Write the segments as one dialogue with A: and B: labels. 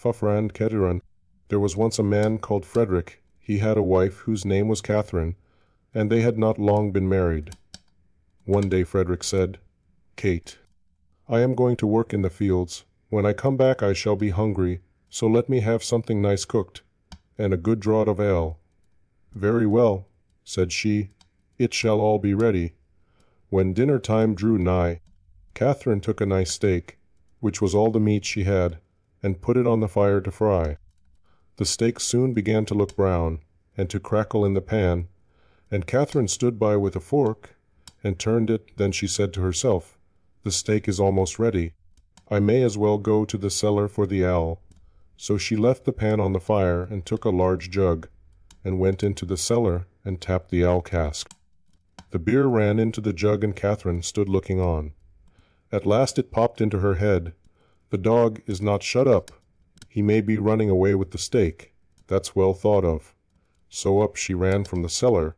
A: Frederick Catherine. There was once a man called Frederick. He had a wife whose name was Catherine, and they had not long been married. One day Frederick said, "Kate, I am going to work in the fields. When I come back I shall be hungry, so let me have something nice cooked, and a good draught of ale." "Very well," said she, "it shall all be ready." When dinner time drew nigh, Catherine took a nice steak, which was all the meat she had, and put it on the fire to fry. The steak soon began to look brown, and to crackle in the pan, and Catherine stood by with a fork, and turned it. Then she said to herself, "The steak is almost ready. I may as well go to the cellar for the ale." So she left the pan on the fire, and took a large jug, and went into the cellar, and tapped the ale cask. The beer ran into the jug, and Catherine stood looking on. At last it popped into her head, "The dog is not shut up. He may be running away with the steak. That's well thought of." So up she ran from the cellar,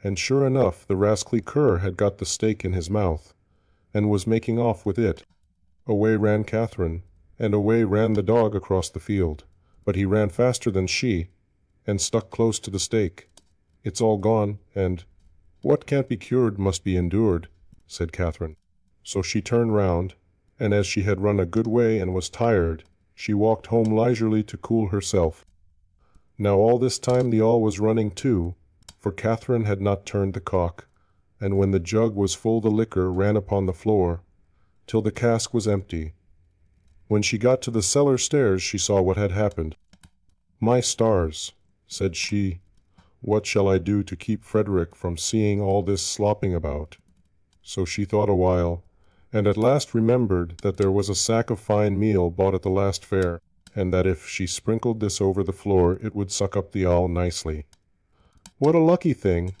A: and sure enough the rascally cur had got the steak in his mouth, and was making off with it. Away ran Catherine, and away ran the dog across the field, but he ran faster than she, and stuck close to the steak. "It's all gone, and what can't be cured must be endured," said Catherine. So she turned round, and as she had run a good way and was tired, she walked home leisurely to cool herself. Now all this time the ale was running too, for Catherine had not turned the cock, and when the jug was full the liquor ran upon the floor, till the cask was empty. When she got to the cellar stairs she saw what had happened. "My stars," said she, "what shall I do to keep Frederick from seeing all this slopping about?" So she thought a while, and at last remembered that there was a sack of fine meal bought at the last fair, and that if she sprinkled this over the floor it would suck up the ale nicely. "What a lucky thing,"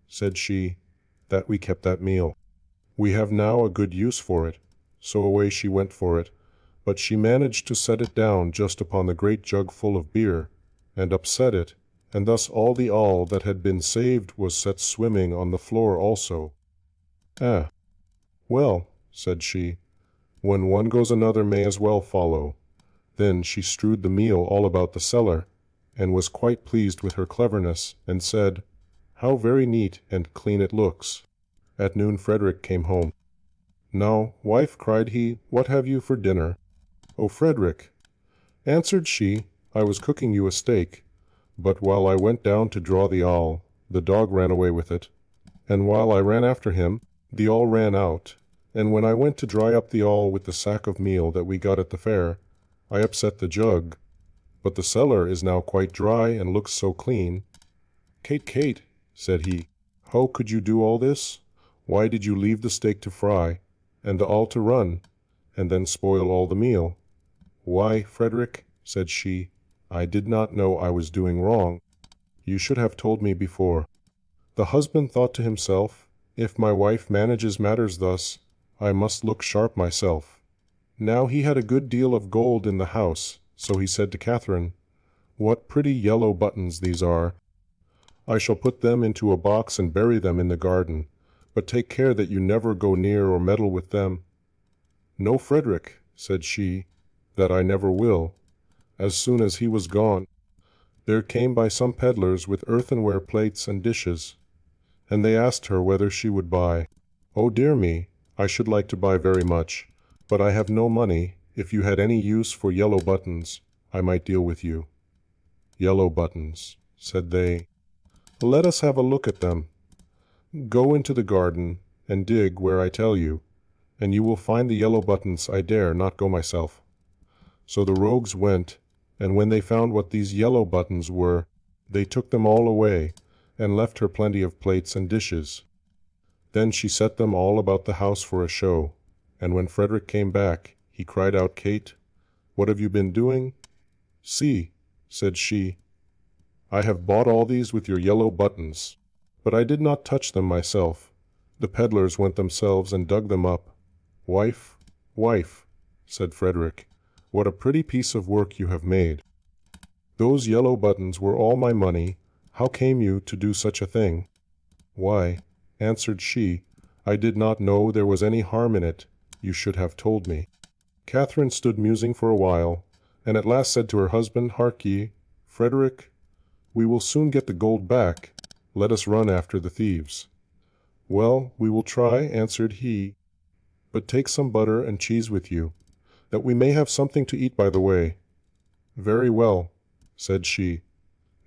A: said she, "that we kept that meal. We have now a good use for it." So away she went for it, but she managed to set it down just upon the great jug full of beer, and upset it, and thus all the ale that had been saved was set swimming on the floor also. "Ah, well," said she, "when one goes another may as well follow." Then she strewed the meal all about the cellar, and was quite pleased with her cleverness, and said, "How very neat and clean it looks." At noon Frederick came home. "Now, wife," cried he, "what have you for dinner?" "Oh, Frederick," answered she, "I was cooking you a steak, but while I went down to draw the ale, the dog ran away with it, and while I ran after him, the ale ran out, and when I went to dry up the ale with the sack of meal that we got at the fair, I upset the jug, but the cellar is now quite dry and looks so clean." "Kate, Kate," said he, "how could you do all this? Why did you leave the steak to fry, and the ale to run, and then spoil all the meal?" "Why, Frederick," said she, "I did not know I was doing wrong. You should have told me before." The husband thought to himself, "If my wife manages matters thus, I must look sharp myself." Now he had a good deal of gold in the house, so he said to Catherine, "What pretty yellow buttons these are! I shall put them into a box and bury them in the garden, but take care that you never go near or meddle with them." "No, Frederick," said she, "that I never will." As soon as he was gone, there came by some peddlers with earthenware plates and dishes, and they asked her whether she would buy. "Oh, dear me, I should like to buy very much, but I have no money. If you had any use for yellow buttons, I might deal with you." "Yellow buttons," said they. "Let us have a look at them. Go into the garden, and dig where I tell you, and you will find the yellow buttons. I dare not go myself." So the rogues went, and when they found what these yellow buttons were, they took them all away, and left her plenty of plates and dishes. Then she set them all about the house for a show, and when Frederick came back, he cried out, "Kate, what have you been doing?" "See," said she, "I have bought all these with your yellow buttons, but I did not touch them myself. The peddlers went themselves and dug them up." "Wife, wife," said Frederick, "what a pretty piece of work you have made. Those yellow buttons were all my money. How came you to do such a thing?" "Why," answered she, "I did not know there was any harm in it. You should have told me." Catherine stood musing for a while, and at last said to her husband, "Hark ye, Frederick, we will soon get the gold back. Let us run after the thieves." "Well, we will try," answered he, "but take some butter and cheese with you, that we may have something to eat by the way." "Very well," said she,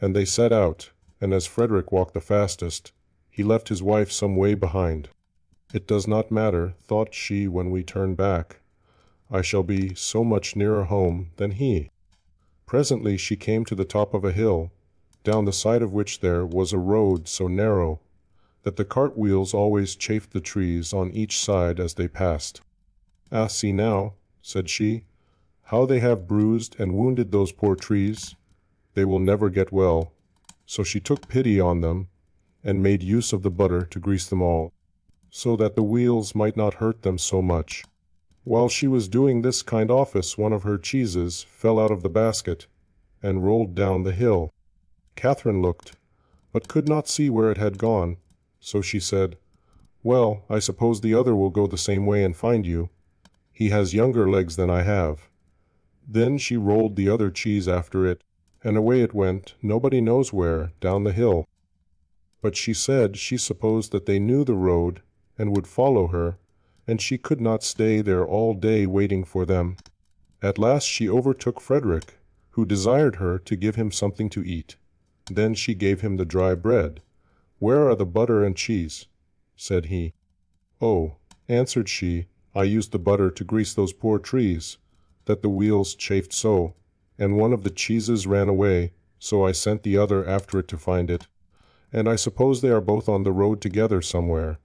A: and they set out, and as Frederick walked the fastest, he left his wife some way behind. "It does not matter," thought she when we turn back. "I shall be so much nearer home than he." Presently she came to the top of a hill, down the side of which there was a road so narrow that the cart wheels always chafed the trees on each side as they passed. "Ah, see now," said she, "how they have bruised and wounded those poor trees. They will never get well." So she took pity on them, and made use of the butter to grease them all, so that the wheels might not hurt them so much. While she was doing this kind office, one of her cheeses fell out of the basket, and rolled down the hill. Catherine looked, but could not see where it had gone, so she said, "Well, I suppose the other will go the same way and find you. He has younger legs than I have." Then she rolled the other cheese after it, and away it went, nobody knows where, down the hill. But she said she supposed that they knew the road and would follow her, and she could not stay there all day waiting for them. At last she overtook Frederick, who desired her to give him something to eat. Then she gave him the dry bread. "Where are the butter and cheese?" said he. "Oh," answered she, "I used the butter to grease those poor trees, that the wheels chafed so, and one of the cheeses ran away, so I sent the other after it to find it, and I suppose they are both on the road together somewhere."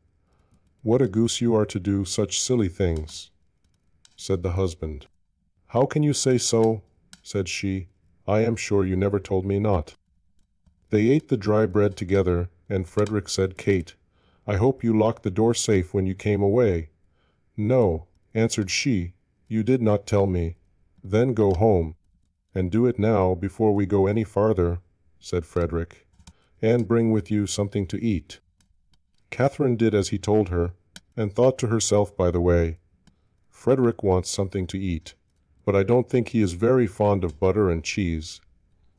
A: "What a goose you are to do such silly things," said the husband. "How can you say so?" said she. "I am sure you never told me not." They ate the dry bread together, and Frederick said, "Kate, I hope you locked the door safe when you came away." "No," answered she, "you did not tell me." "Then go home, and do it now before we go any farther," said Frederick, "and bring with you something to eat." Catherine did as he told her, and thought to herself by the way, "Frederick wants something to eat, but I don't think he is very fond of butter and cheese.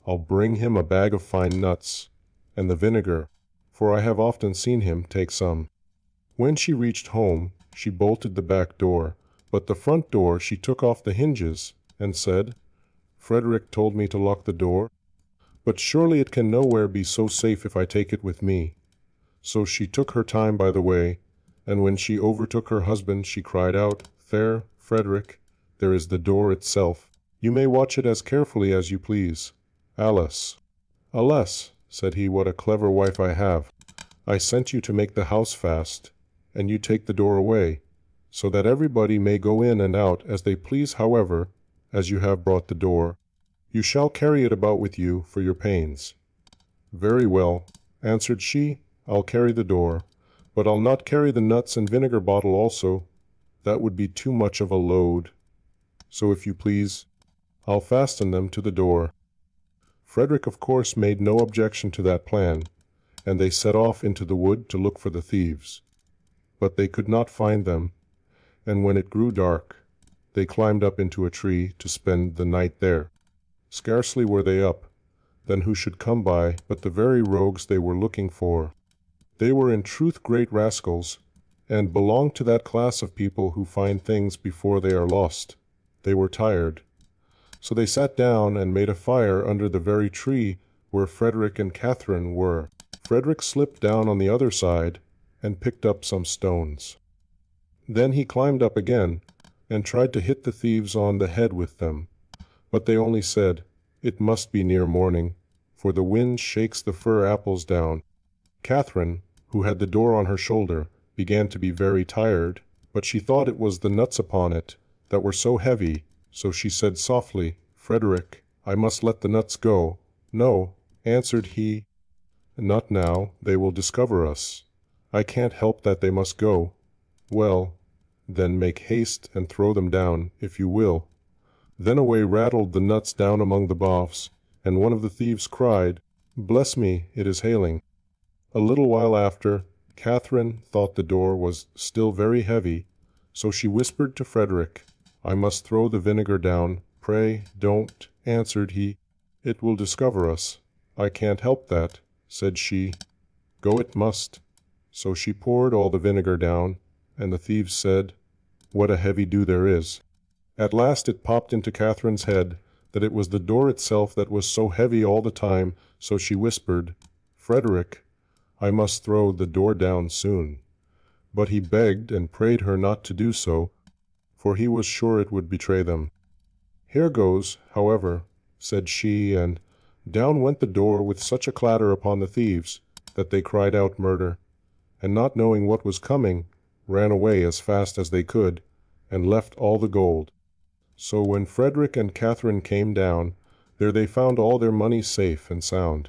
A: I'll bring him a bag of fine nuts, and the vinegar, for I have often seen him take some." When she reached home, she bolted the back door, but the front door she took off the hinges, and said, "Frederick told me to lock the door, but surely it can nowhere be so safe if I take it with me." So she took her time by the way, and when she overtook her husband, she cried out, "There, Frederick, there is the door itself. You may watch it as carefully as you please. Alice." "Alas," said he, "what a clever wife I have. I sent you to make the house fast, and you take the door away, so that everybody may go in and out as they please. However, as you have brought the door, you shall carry it about with you for your pains." "Very well," answered she, "I'll carry the door, but I'll not carry the nuts and vinegar bottle also. That would be too much of a load. So if you please, I'll fasten them to the door." Frederick of course made no objection to that plan, and they set off into the wood to look for the thieves. But they could not find them, and when it grew dark, they climbed up into a tree to spend the night there. Scarcely were they up, than who should come by but the very rogues they were looking for. They were in truth great rascals, and belonged to that class of people who find things before they are lost. They were tired, so they sat down and made a fire under the very tree where Frederick and Catherine were. Frederick slipped down on the other side and picked up some stones. Then he climbed up again and tried to hit the thieves on the head with them, but they only said, "It must be near morning, for the wind shakes the fir apples down." Catherine, who had the door on her shoulder, began to be very tired, but she thought it was the nuts upon it that were so heavy, so she said softly, "Frederick, I must let the nuts go." "No," answered he, "not now, they will discover us. I can't help that they must go." "Well, then make haste and throw them down, if you will." Then away rattled the nuts down among the boughs, and one of the thieves cried, "Bless me, it is hailing." A little while after, Catherine thought the door was still very heavy, so she whispered to Frederick, "I must throw the vinegar down, "Pray, don't," answered he. "It will discover us." "I can't help that," said she. "Go it must." So she poured all the vinegar down, and the thieves said, "What a heavy dew there is!" At last it popped into Catherine's head that it was the door itself that was so heavy all the time, so she whispered, "Frederick, I must throw the door down soon." But he begged and prayed her not to do so, for he was sure it would betray them. "Here goes, however," said she, and down went the door with such a clatter upon the thieves that they cried out murder, and not knowing what was coming, ran away as fast as they could, and left all the gold. So when Frederick and Catherine came down, there they found all their money safe and sound.